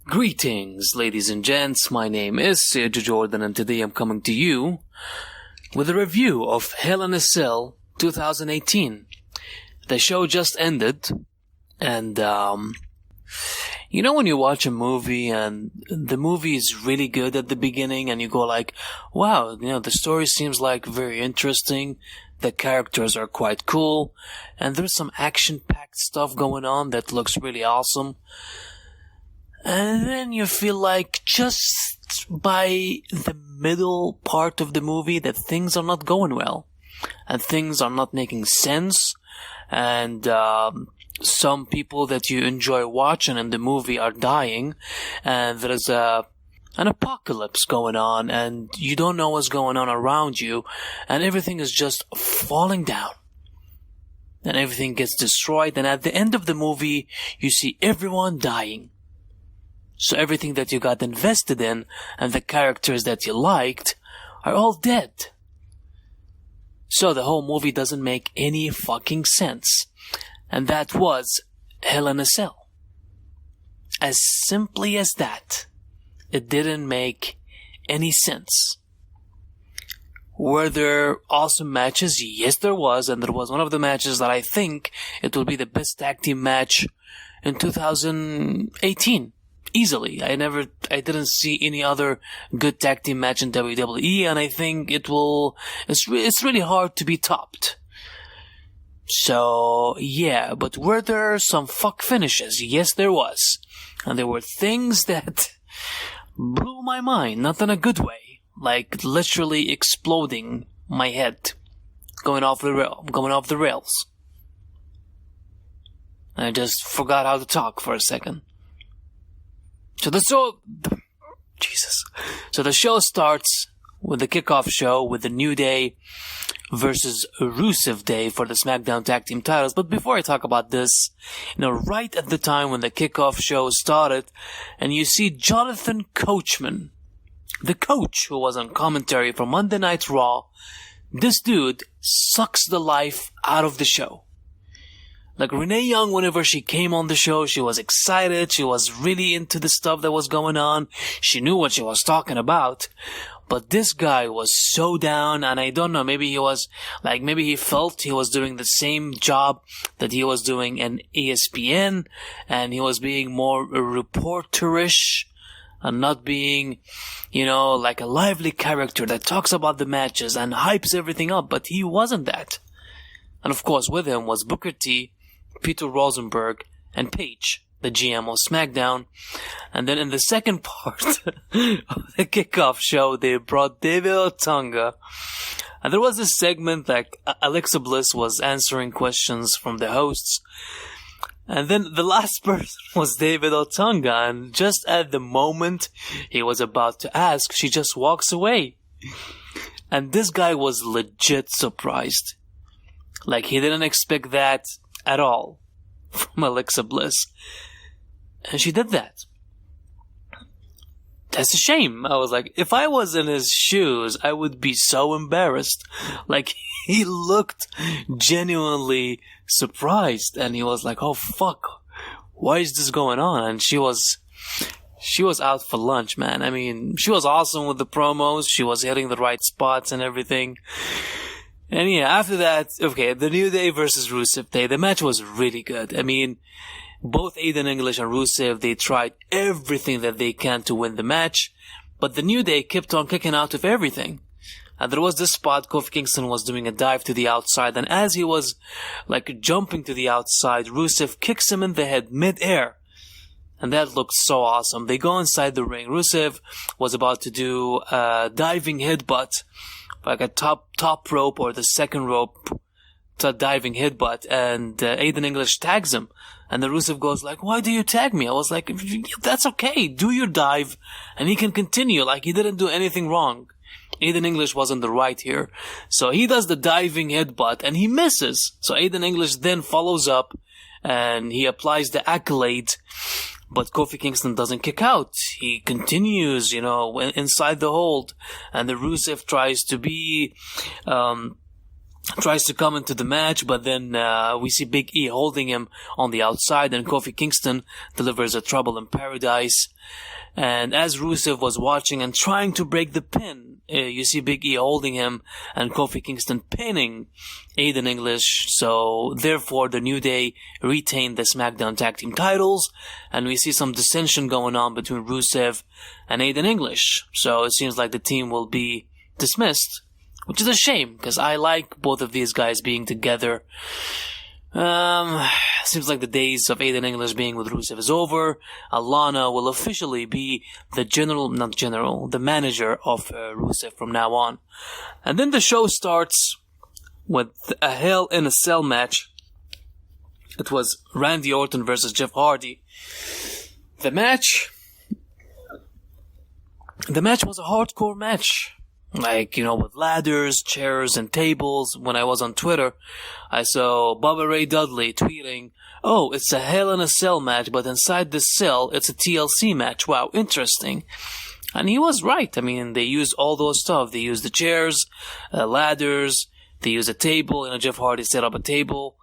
Greetings, ladies and gents. My name is Sergio Jordan, and today I'm coming to you with a review of Hell in a Cell 2018. The show just ended, and you know when you watch a movie and the movie is really good at the beginning, and you go like, "Wow, the story seems like very interesting. The characters are quite cool, and there's some action-packed stuff going on that looks really awesome." And then you feel like just by the middle part of the movie that things are not going well. And things are not making sense. And some people that you enjoy watching in the movie are dying. And there's an apocalypse going on. And you don't know what's going on around you. And everything is just falling down. And everything gets destroyed. And at the end of the movie, you see everyone dying. So everything that you got invested in and the characters that you liked are all dead. So the whole movie doesn't make any fucking sense. And that was Hell in a Cell. As simply as that. It didn't make any sense. Were there awesome matches? Yes, there was. And there was one of the matches that I think it will be the best tag team match in 2018. Easily. I didn't see any other good tag team match in WWE, and I think it's really hard to be topped. So, yeah, but were there some fuck finishes? Yes, there was. And there were things that blew my mind, not in a good way. Like, literally exploding my head. Going off the rails. I just forgot how to talk for a second. So the show starts with the kickoff show with the New Day versus Rusev Day for the SmackDown Tag Team titles. But before I talk about this, right at the time when the kickoff show started, and you see Jonathan Coachman, the coach who was on commentary for Monday Night Raw, this dude sucks the life out of the show. Like Renee Young, whenever she came on the show, she was excited. She was really into the stuff that was going on. She knew what she was talking about. But this guy was so down, and I don't know, maybe he felt he was doing the same job that he was doing in ESPN, and he was being more reporterish, and not being, like a lively character that talks about the matches and hypes everything up, but he wasn't that. And of course, with him was Booker T, Peter Rosenberg, and Paige, the GM of SmackDown. And then in the second part of the kickoff show, they brought David Otunga. And there was this segment like Alexa Bliss was answering questions from the hosts. And then the last person was David Otunga. And just at the moment he was about to ask, she just walks away. And this guy was legit surprised. Like, he didn't expect that at all from Alexa Bliss. And she did that. That's a shame. I was like, if I was in his shoes, I would be so embarrassed. Like, he looked genuinely surprised. And he was like, oh, fuck. Why is this going on? And she was out for lunch, man. I mean, she was awesome with the promos. She was hitting the right spots and everything. And yeah, after that, okay, the New Day versus Rusev Day, the match was really good. I mean, both Aiden English and Rusev, they tried everything that they can to win the match, but the New Day kept on kicking out of everything. And there was this spot, Kofi Kingston was doing a dive to the outside, and as he was, jumping to the outside, Rusev kicks him in the head mid-air. And that looked so awesome. They go inside the ring. Rusev was about to do a diving headbutt, like a top rope or the second rope to diving headbutt, and Aiden English tags him, and the Rusev goes like, why do you tag me? I was like, that's okay, do your dive and he can continue, like he didn't do anything wrong. Aiden English wasn't the right here, so he does the diving headbutt and he misses, so Aiden English then follows up and he applies the accolade. But Kofi Kingston doesn't kick out. He continues, inside the hold. And the Rusev tries to be tries to come into the match, but then we see Big E holding him on the outside, and Kofi Kingston delivers a Trouble in Paradise. And as Rusev was watching and trying to break the pin, you see Big E holding him and Kofi Kingston pinning Aiden English. So therefore the New Day retained the SmackDown Tag Team titles, and we see some dissension going on between Rusev and Aiden English. So it seems like the team will be dismissed, which is a shame, because I like both of these guys being together. Seems like the days of Aiden English being with Rusev is over. Alana will officially be the manager of Rusev from now on. And then the show starts with a Hell in a Cell match. It was Randy Orton versus Jeff Hardy. The match was a hardcore match. Like, with ladders, chairs, and tables. When I was on Twitter, I saw Bubba Ray Dudley tweeting, "Oh, it's a Hell in a Cell match, but inside the cell, it's a TLC match. Wow, interesting." And he was right. I mean, they used all those stuff. They used the chairs, ladders, they used a table. Jeff Hardy set up a table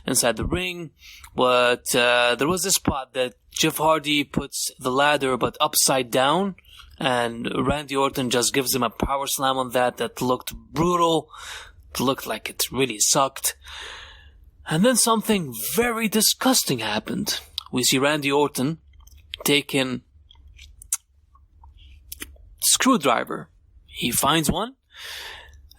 inside the ring. But there was this spot that Jeff Hardy puts the ladder, but upside down. And Randy Orton just gives him a power slam on that looked brutal. It looked like it really sucked. And then something very disgusting happened. We see Randy Orton taking screwdriver. He finds one.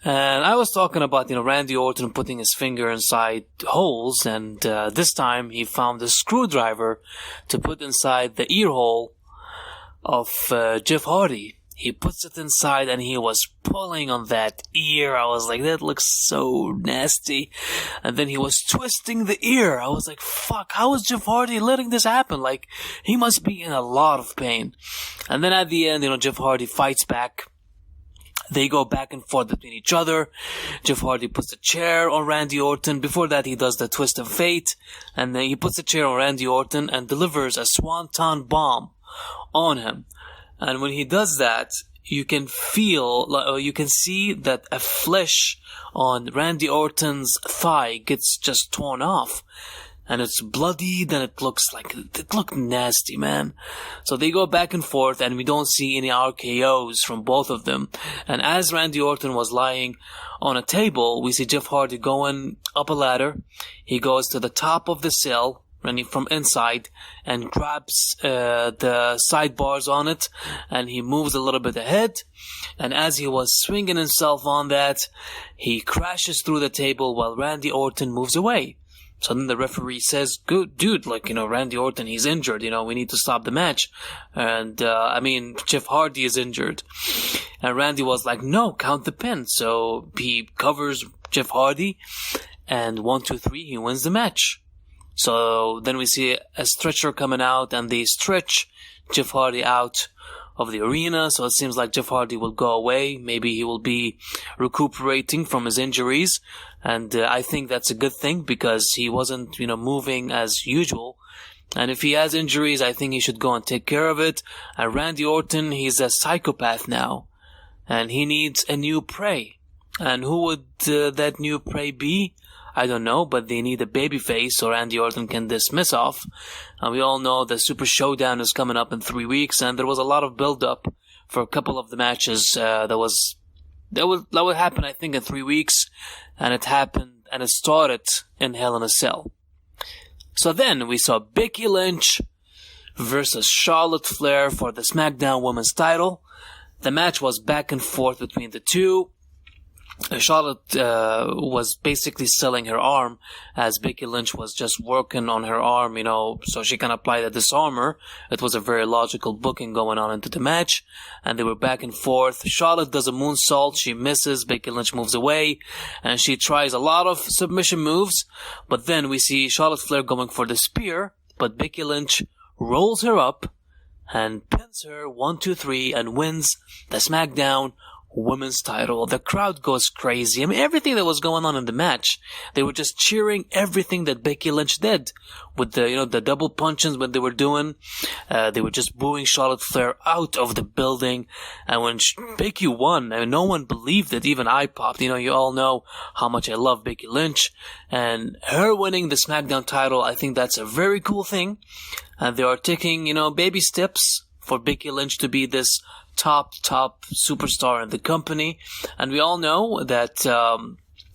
And I was talking about, Randy Orton putting his finger inside holes. And this time he found a screwdriver to put inside the ear hole of Jeff Hardy. He puts it inside and he was pulling on that ear. I was like, that looks so nasty. And then he was twisting the ear. I was like, fuck, how is Jeff Hardy letting this happen? Like, he must be in a lot of pain. And then at the end, Jeff Hardy fights back. They go back and forth between each other. Jeff Hardy puts a chair on Randy Orton. Before that, he does the twist of fate. And then he puts a chair on Randy Orton and delivers a swanton bomb on him. And when he does that, you can see that a flesh on Randy Orton's thigh gets just torn off. And it's bloodied, and it looked nasty, man. So they go back and forth, and we don't see any RKOs from both of them. And as Randy Orton was lying on a table, we see Jeff Hardy going up a ladder. He goes to the top of the cell, running from inside, and grabs the sidebars on it, and he moves a little bit ahead. And as he was swinging himself on that, he crashes through the table while Randy Orton moves away. So then the referee says, "Good dude, Randy Orton, he's injured, we need to stop the match." And, Jeff Hardy is injured. And Randy was like, "No, count the pin." So he covers Jeff Hardy, and 1, 2, 3, he wins the match. So then we see a stretcher coming out, and they stretch Jeff Hardy out of the arena. So it seems like Jeff Hardy will go away. Maybe he will be recuperating from his injuries. And I think that's a good thing, because he wasn't, moving as usual. And if he has injuries, I think he should go and take care of it. And Randy Orton, he's a psychopath now. And he needs a new prey. And who would that new prey be? I don't know, but they need a babyface so Randy Orton can dismiss off. And we all know the Super Showdown is coming up in 3 weeks, and there was a lot of build-up for a couple of the matches. That would happen, I think, in 3 weeks, and it happened, and it started in Hell in a Cell. So then we saw Becky Lynch versus Charlotte Flair for the SmackDown Women's title. The match was back and forth between the two. Charlotte was basically selling her arm, as Becky Lynch was just working on her arm, so she can apply the disarmer. It was a very logical booking going on into the match, and they were back and forth. Charlotte does a moonsault, she misses, Becky Lynch moves away, and she tries a lot of submission moves, but then we see Charlotte Flair going for the spear, but Becky Lynch rolls her up and pins her 1, 2, 3 and wins the SmackDown women's title. The crowd goes crazy. I mean, everything that was going on in the match, they were just cheering everything that Becky Lynch did with the double punches when they were doing. They were just booing Charlotte Flair out of the building. And when Becky won, I mean, no one believed it. Even I popped. You all know how much I love Becky Lynch, and her winning the SmackDown title, I think that's a very cool thing. And they are taking, baby steps for Becky Lynch to be this top superstar in the company. And we all know that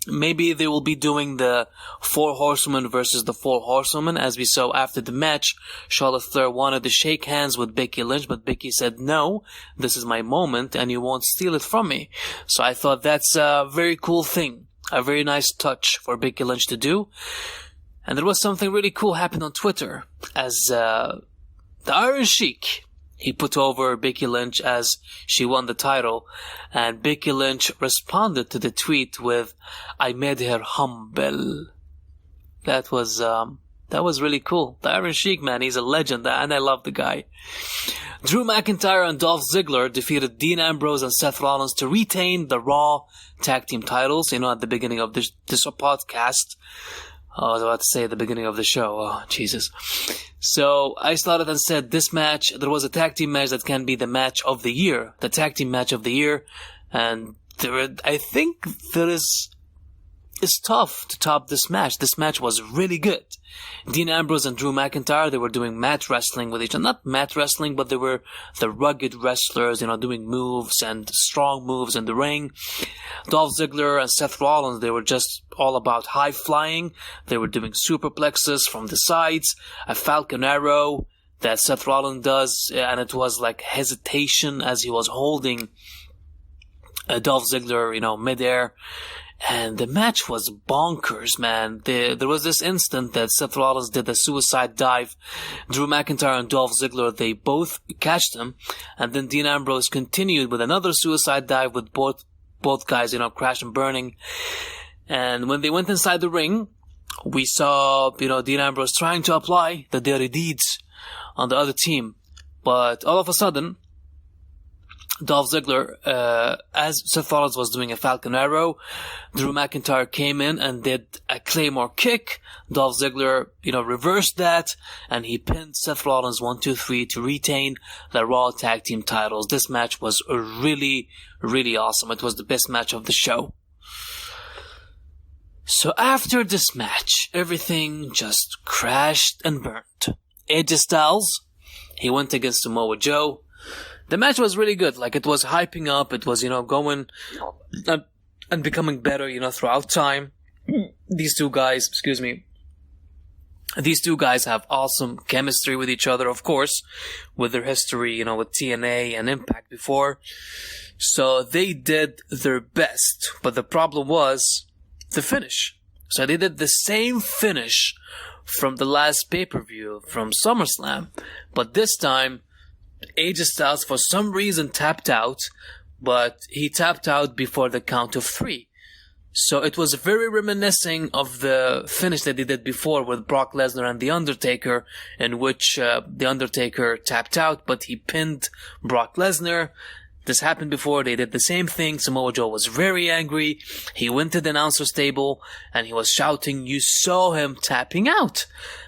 maybe they will be doing the 4 Horsewomen versus the 4 Horsewomen. As we saw after the match, Charlotte Flair wanted to shake hands with Becky Lynch, but Becky said, no, this is my moment and you won't steal it from me. So I thought that's a very cool thing, a very nice touch for Becky Lynch to do. And there was something really cool happened on Twitter as the Iron Sheik, he put over Becky Lynch as she won the title, and Becky Lynch responded to the tweet with, I made her humble. That was really cool. The Iron Sheik, man, he's a legend, and I love the guy. Drew McIntyre and Dolph Ziggler defeated Dean Ambrose and Seth Rollins to retain the Raw Tag Team titles. At the beginning of this podcast, I was about to say at the beginning of the show. Oh, Jesus. So I started and said this match, there was a tag team match that can be the match of the year, the tag team match of the year. And I think it's tough to top this match. This match was really good. Dean Ambrose and Drew McIntyre, they were doing mat wrestling with each other. Not mat wrestling, but they were the rugged wrestlers, doing moves and strong moves in the ring. Dolph Ziggler and Seth Rollins, they were just all about high flying. They were doing superplexes from the sides, a Falcon Arrow that Seth Rollins does, and it was like hesitation as he was holding Dolph Ziggler, midair. And the match was bonkers, man. There was this instant that Seth Rollins did a suicide dive. Drew McIntyre and Dolph Ziggler, they both catched him. And then Dean Ambrose continued with another suicide dive with both guys, crash and burning. And when they went inside the ring, we saw, Dean Ambrose trying to apply the dirty deeds on the other team. But all of a sudden, Dolph Ziggler, as Seth Rollins was doing a Falcon Arrow, Drew McIntyre came in and did a Claymore kick. Dolph Ziggler, reversed that, and he pinned Seth Rollins 1, 2, 3 to retain the Raw Tag Team titles. This match was really, really awesome. It was the best match of the show. So after this match, everything just crashed and burned. AJ Styles, he went against Samoa Joe. The match was really good. Like, it was hyping up. It was, going and becoming better, throughout time. These two guys have awesome chemistry with each other, of course, with their history, with TNA and Impact before. So they did their best. But the problem was the finish. So they did the same finish from the last pay-per-view, from SummerSlam. But this time, AJ Styles for some reason tapped out, but he tapped out before the count of 3. So it was very reminiscent of the finish that they did before with Brock Lesnar and The Undertaker, in which The Undertaker tapped out, but he pinned Brock Lesnar. This happened before. They did the same thing. Samoa Joe was very angry. He went to the announcer's table and he was shouting, "You saw him tapping out."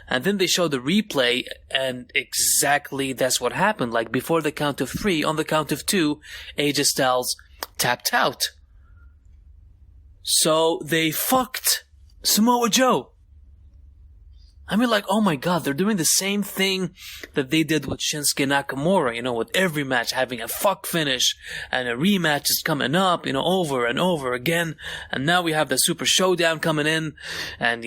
And then they showed the replay, and exactly that's what happened. Like, before the count of 3, on the count of 2, AJ Styles tapped out. So they fucked Samoa Joe. I mean, like, oh my god, they're doing the same thing that they did with Shinsuke Nakamura, with every match having a fuck finish, and a rematch is coming up, over and over again. And now we have the Super Showdown coming in, and,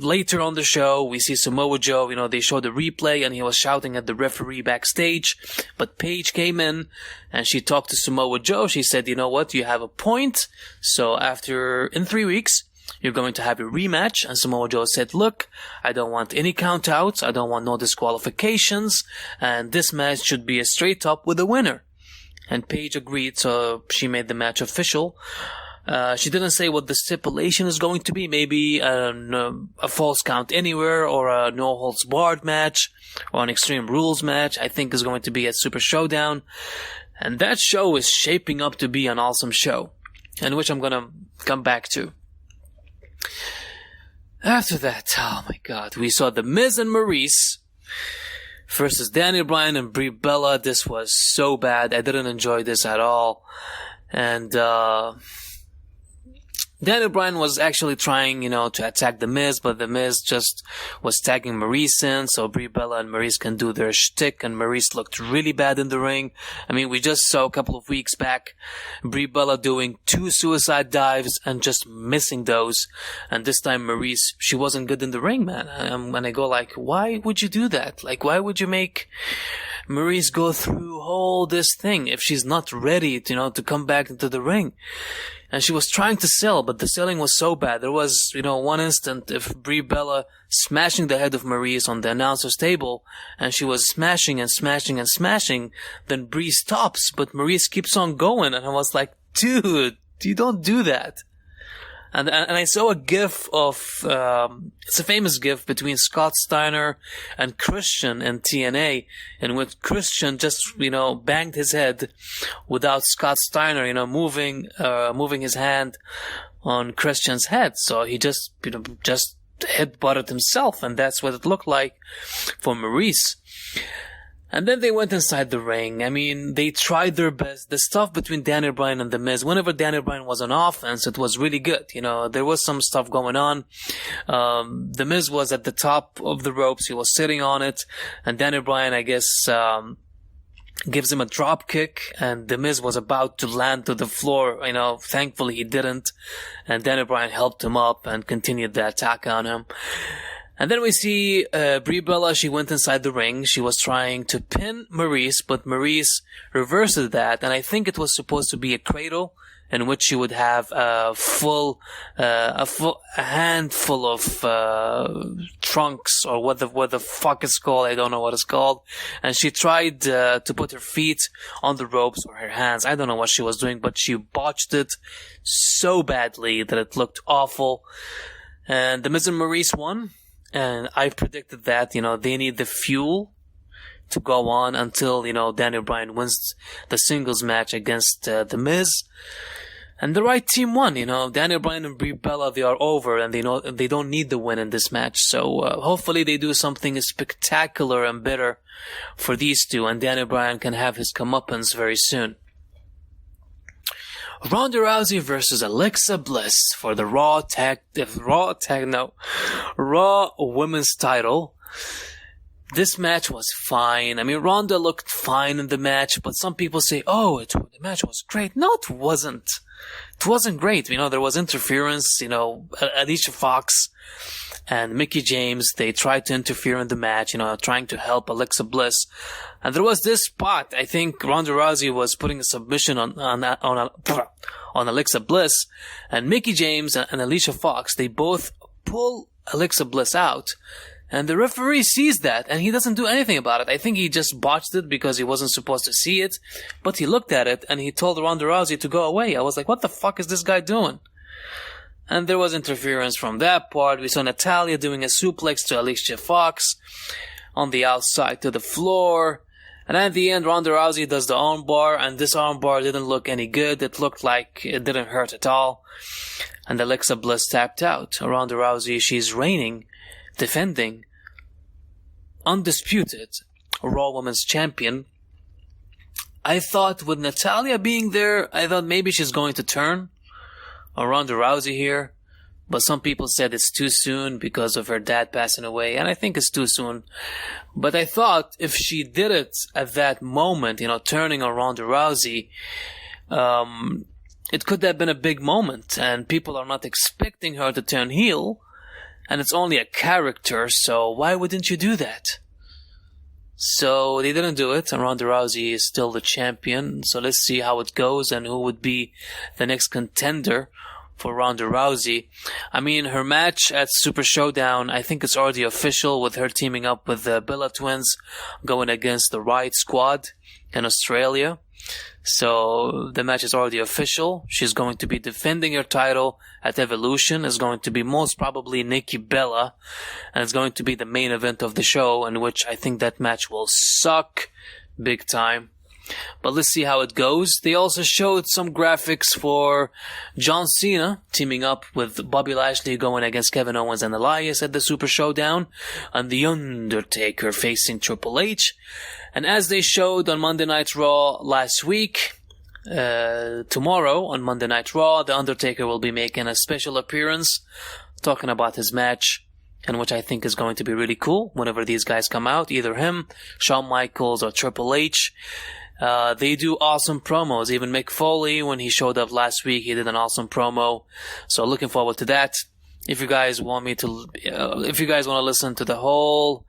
later on the show, we see Samoa Joe, they showed the replay, and he was shouting at the referee backstage. But Paige came in, and she talked to Samoa Joe. She said, you know what, you have a point. So in 3 weeks, you're going to have a rematch. And Samoa Joe said, look, I don't want any countouts. I don't want no disqualifications. And this match should be a straight up with a winner. And Paige agreed, so she made the match official. She didn't say what the stipulation is going to be. Maybe a false count anywhere, or a no holds barred match, or an Extreme Rules match. I think is going to be at Super Showdown. And that show is shaping up to be an awesome show, and which I'm gonna come back to. After that, oh my god, we saw The Miz and Maryse versus Daniel Bryan and Brie Bella. This was so bad. I didn't enjoy this at all. And Daniel Bryan was actually trying, to attack The Miz, but The Miz just was tagging Maryse in, so Brie Bella and Maryse can do their shtick, and Maryse looked really bad in the ring. I mean, we just saw a couple of weeks back Brie Bella doing 2 suicide dives and just missing those, and this time Maryse, she wasn't good in the ring, man. And I go like, why would you do that? Like, why would you make Maryse go through all this thing if she's not ready, to come back into the ring? And she was trying to sell, but the selling was so bad. There was, one instant of Brie Bella smashing the head of Maryse on the announcer's table, and she was smashing and smashing and smashing. Then Brie stops, but Maryse keeps on going, and I was like, dude, you don't do that. And I saw a gif of, it's a famous gif between Scott Steiner and Christian in TNA, in which Christian just, banged his head without Scott Steiner, moving his hand on Christian's head. So he just headbutted himself, and that's what it looked like for Maryse. And then they went inside the ring. I mean, they tried their best. The stuff between Daniel Bryan and The Miz, whenever Daniel Bryan was on offense, it was really good. There was some stuff going on. The Miz was at the top of the ropes. He was sitting on it. And Daniel Bryan, I guess, gives him a drop kick. And The Miz was about to land to the floor. Thankfully he didn't. And Daniel Bryan helped him up and continued the attack on him. And then we see Brie Bella. She went inside the ring. She was trying to pin Maryse, but Maryse reversed that. And I think it was supposed to be a cradle in which she would have a handful of trunks, or what the fuck it's called. I don't know what it's called. And she tried to put her feet on the ropes, or her hands. I don't know what she was doing, but she botched it so badly that it looked awful. And The Miz and Maryse won. And I predicted that, they need the fuel to go on until, Daniel Bryan wins the singles match against The Miz. And the right team won, Daniel Bryan and Brie Bella, they are over, and they don't need the win in this match. So hopefully they do something spectacular and better for these two, and Daniel Bryan can have his comeuppance very soon. Ronda Rousey versus Alexa Bliss for the Raw Women's title. This match was fine. I mean, Ronda looked fine in the match, but some people say, the match was great. No, it wasn't. It wasn't great. There was interference, Alicia Fox and Mickie James, they tried to interfere in the match, trying to help Alexa Bliss. And there was this spot, I think Ronda Rousey was putting a submission on Alexa Bliss, and Mickie James and Alicia Fox, they both pull Alexa Bliss out. And the referee sees that, and he doesn't do anything about it. I think he just botched it because he wasn't supposed to see it. But he looked at it, and he told Ronda Rousey to go away. I was like, what the fuck is this guy doing? And there was interference from that part. We saw Natalya doing a suplex to Alicia Fox on the outside to the floor. And at the end, Ronda Rousey does the armbar, and this armbar didn't look any good. It looked like it didn't hurt at all. And Alexa Bliss tapped out. Ronda Rousey, she's reigning, defending, undisputed Raw Women's Champion. I thought with Natalya being there, I thought maybe she's going to turn on Ronda Rousey here. But some people said it's too soon because of her dad passing away, and I think it's too soon. But I thought if she did it at that moment, turning on Ronda Rousey, it could have been a big moment, and people are not expecting her to turn heel, and it's only a character, so why wouldn't you do that? So they didn't do it, and Ronda Rousey is still the champion, so let's see how it goes and who would be the next contender for Ronda Rousey. I mean, her match at Super Showdown, I think it's already official with her teaming up with the Bella Twins going against the Riot Squad in Australia. So the match is already official. She's going to be defending her title at Evolution. It's going to be most probably Nikki Bella, and it's going to be the main event of the show, in which I think that match will suck big time. But let's see how it goes. They also showed some graphics for John Cena teaming up with Bobby Lashley going against Kevin Owens and Elias at the Super Showdown, and The Undertaker facing Triple H. And as they showed on Monday Night Raw last week, tomorrow on Monday Night Raw, The Undertaker will be making a special appearance talking about his match, and which I think is going to be really cool whenever these guys come out, either him, Shawn Michaels, or Triple H. They do awesome promos. Even Mick Foley, when he showed up last week, he did an awesome promo. So looking forward to that. If you guys want to listen to the whole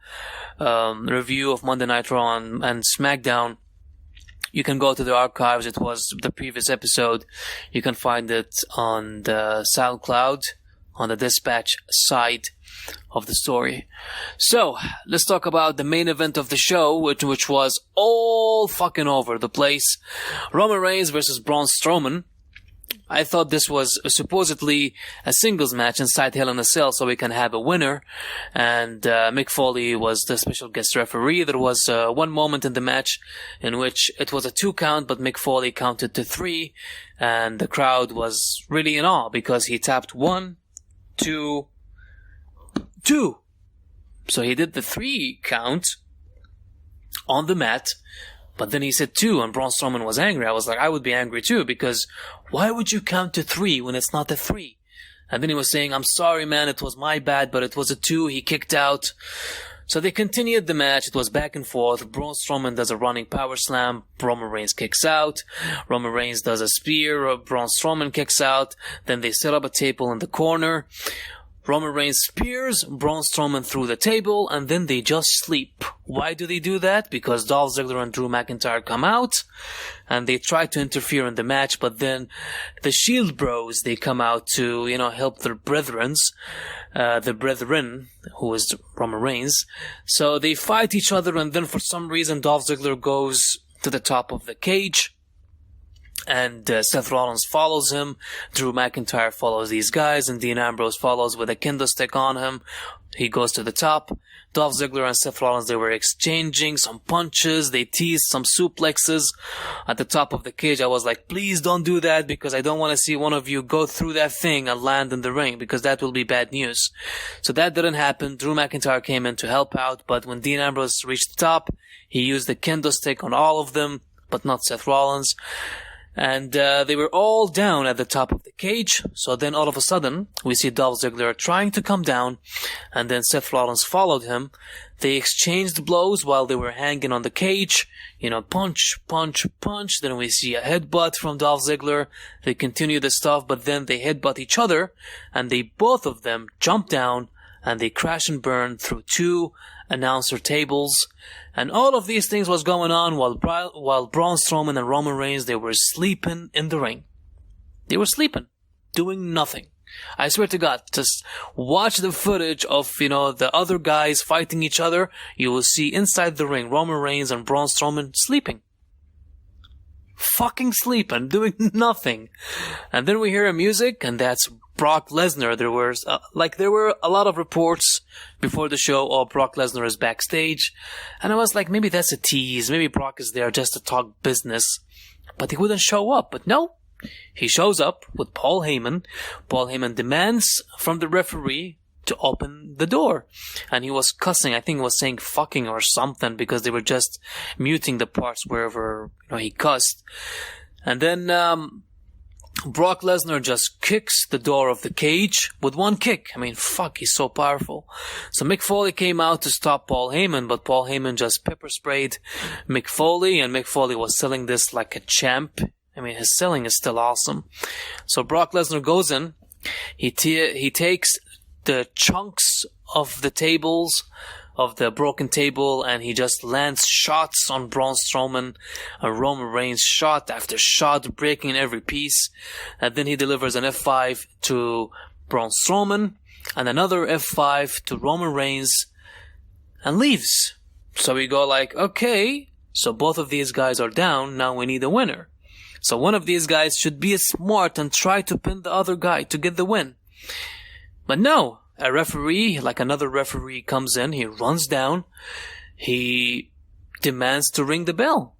review of Monday Night Raw and SmackDown, you can go to the archives. It was the previous episode. You can find it on the SoundCloud, on the Dispatch side of the story. So, let's talk about the main event of the show, which was all fucking over the place. Roman Reigns versus Braun Strowman. I thought this was supposedly a singles match inside Hell in a Cell, so we can have a winner. And Mick Foley was the special guest referee. There was one moment in the match in which it was a 2 count, but Mick Foley counted to 3, and the crowd was really in awe because he tapped 1, 2. So he did the 3 count on the mat, but then he said 2, and Braun Strowman was angry. I was like, I would be angry too, because why would you count to 3 when it's not a 3? And then he was saying, I'm sorry, man, it was my bad, but it was a 2. He kicked out. So they continued the match. It was back and forth. Braun Strowman does a running power slam. Roman Reigns kicks out. Roman Reigns does a spear. Braun Strowman kicks out. Then they set up a table in the corner. Roman Reigns spears Braun Strowman through the table, and then they just sleep. Why do they do that? Because Dolph Ziggler and Drew McIntyre come out, and they try to interfere in the match, but then the Shield Bros, they come out to, help their brethren, who is Roman Reigns. So they fight each other, and then for some reason Dolph Ziggler goes to the top of the cage, and Seth Rollins follows him. Drew McIntyre follows these guys, and Dean Ambrose follows with a kendo stick on him. He goes to the top. Dolph Ziggler and Seth Rollins, they were exchanging some punches. They teased some suplexes at the top of the cage. I was like, please don't do that, because I don't want to see one of you go through that thing and land in the ring, because that will be bad news. So that didn't happen. Drew McIntyre came in to help out, but when Dean Ambrose reached the top, he used the kendo stick on all of them, but not Seth Rollins. And they were all down at the top of the cage. So then all of a sudden, we see Dolph Ziggler trying to come down, and then Seth Rollins followed him. They exchanged blows while they were hanging on the cage. Punch, punch, punch. Then we see a headbutt from Dolph Ziggler. They continue the stuff, but then they headbutt each other, and both of them jump down, and they crash and burn through 2 announcer tables. And all of these things was going on while Braun Strowman and Roman Reigns, they were sleeping in the ring. They were sleeping, doing nothing. I swear to God, just watch the footage of, the other guys fighting each other. You will see inside the ring, Roman Reigns and Braun Strowman sleeping. Fucking sleeping, doing nothing. And then we hear a music, and that's Brock Lesnar. There were a lot of reports before the show, Brock Lesnar is backstage. And I was like, maybe that's a tease. Maybe Brock is there just to talk business. But he wouldn't show up. But no, he shows up with Paul Heyman. Paul Heyman demands from the referee to open the door. And he was cussing. I think he was saying fucking or something, because they were just muting the parts wherever he cussed. And then Brock Lesnar just kicks the door of the cage with one kick. I mean, fuck, he's so powerful. So Mick Foley came out to stop Paul Heyman, but Paul Heyman just pepper sprayed Mick Foley, and Mick Foley was selling this like a champ. I mean, his selling is still awesome. So Brock Lesnar goes in. He takes the chunks of the tables, of the broken table, and he just lands shots on Braun Strowman, and Roman Reigns shot after shot, breaking every piece. And then he delivers an F5 to Braun Strowman, and another F5 to Roman Reigns, and leaves. So we go like, okay, so both of these guys are down, now we need a winner. So one of these guys should be smart and try to pin the other guy to get the win. But no, a referee, like another referee, comes in, he runs down, he demands to ring the bell.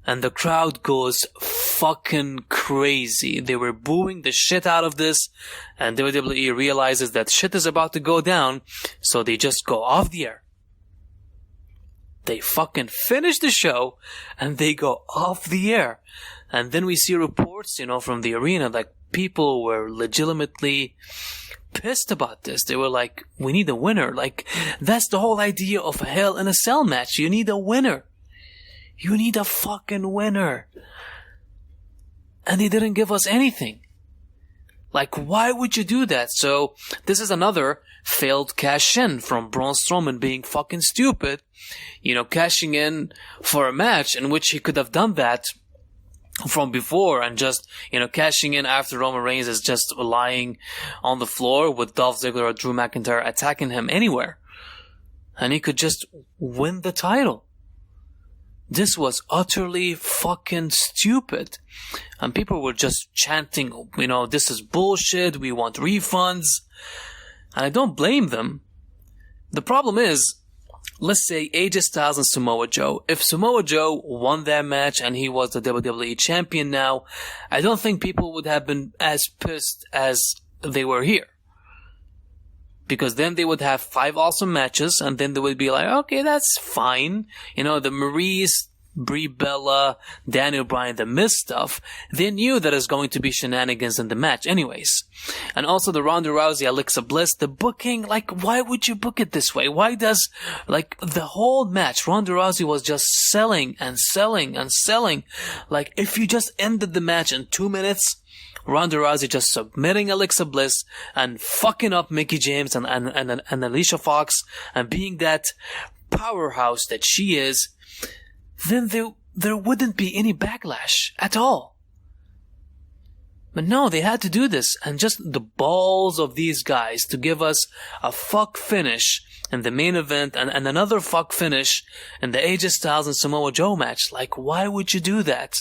And the crowd goes fucking crazy. They were booing the shit out of this, and WWE realizes that shit is about to go down, so they just go off the air. They fucking finish the show, and they go off the air. And then we see reports, from the arena, like people were legitimately pissed about this. They were like, we need a winner. Like, that's the whole idea of a Hell in a Cell match. You need a winner. You need a fucking winner. And they didn't give us anything. Like, why would you do that? So, this is another failed cash-in from Braun Strowman being fucking stupid. Cashing in for a match in which he could have done that from before and just, cashing in after Roman Reigns is just lying on the floor with Dolph Ziggler or Drew McIntyre attacking him anywhere. And he could just win the title. This was utterly fucking stupid. And people were just chanting, this is bullshit, we want refunds. And I don't blame them. The problem is, let's say AJ Styles and Samoa Joe. If Samoa Joe won that match and he was the WWE champion now, I don't think people would have been as pissed as they were here. Because then they would have 5 awesome matches, and then they would be like, okay, that's fine. The Maryse, Brie Bella, Daniel Bryan, the Miz stuff, they knew that it's going to be shenanigans in the match anyways. And also the Ronda Rousey, Alexa Bliss, the booking, like, why would you book it this way? Why does, the whole match, Ronda Rousey was just selling and selling and selling. Like, if you just ended the match in 2 minutes, Ronda Rousey just submitting Alexa Bliss and fucking up Mickie James and Alicia Fox and being that powerhouse that she is, then there wouldn't be any backlash at all. But no, they had to do this, and just the balls of these guys to give us a fuck finish in the main event and another fuck finish in the AJ Styles and Samoa Joe match. Like, why would you do that?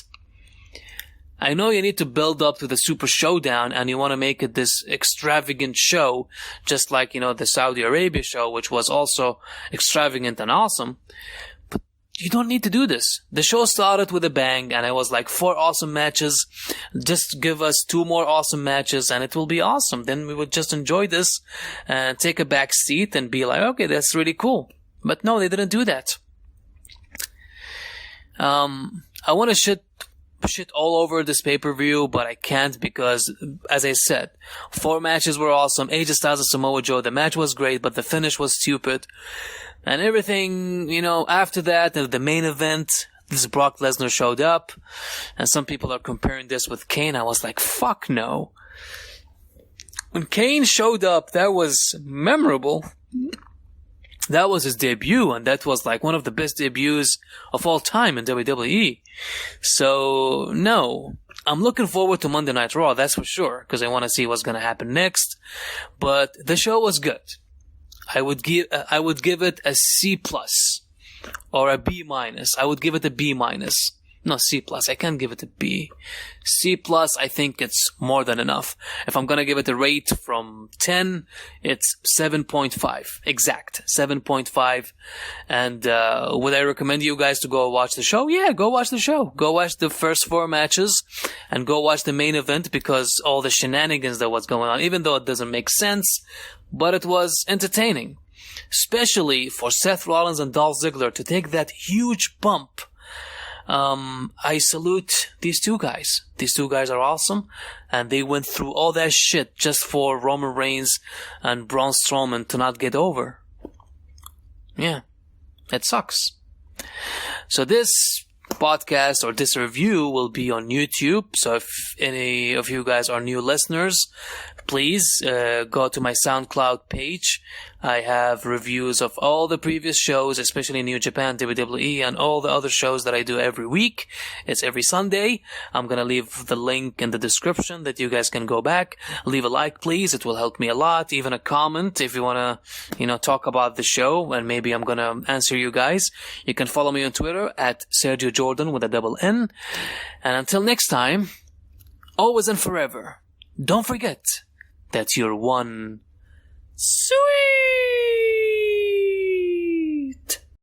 I know you need to build up to the Super Showdown and you want to make it this extravagant show, just like, the Saudi Arabia show, which was also extravagant and awesome. But you don't need to do this. The show started with a bang and it was like 4 awesome matches. Just give us 2 more awesome matches and it will be awesome. Then we would just enjoy this and take a back seat and be like, okay, that's really cool. But no, they didn't do that. I want to shit all over this pay-per-view, but I can't because, as I said, 4 matches were awesome. AJ Styles and Samoa Joe, the match was great, but the finish was stupid. And everything, after that, the main event, this Brock Lesnar showed up, and some people are comparing this with Kane. I was like, fuck no. When Kane showed up, that was memorable. That was his debut, and that was like one of the best debuts of all time in WWE. So, no. I'm looking forward to Monday Night Raw, that's for sure, because I want to see what's going to happen next. But the show was good. I would give it a C+, or a B-. I would give it a B-. No, C+. I can't give it a B. C+, I think it's more than enough. If I'm gonna give it a rate from 10, it's 7.5. Exact. 7.5. And, would I recommend you guys to go watch the show? Yeah, go watch the show. Go watch the first 4 matches and go watch the main event because all the shenanigans that was going on, even though it doesn't make sense, but it was entertaining. Especially for Seth Rollins and Dolph Ziggler to take that huge bump. I salute these 2 guys. These 2 guys are awesome, and they went through all that shit just for Roman Reigns and Braun Strowman to not get over. Yeah, it sucks. So this podcast or this review will be on YouTube. So if any of you guys are new listeners, please go to my SoundCloud page. I have reviews of all the previous shows, especially New Japan, WWE, and all the other shows that I do every week. It's every Sunday. I'm going to leave the link in the description that you guys can go back. Leave a like, please. It will help me a lot. Even a comment if you want to, talk about the show, and maybe I'm going to answer you guys. You can follow me on Twitter at Sergio Jordan with a double N. And until next time, always and forever, don't forget that you're one sweet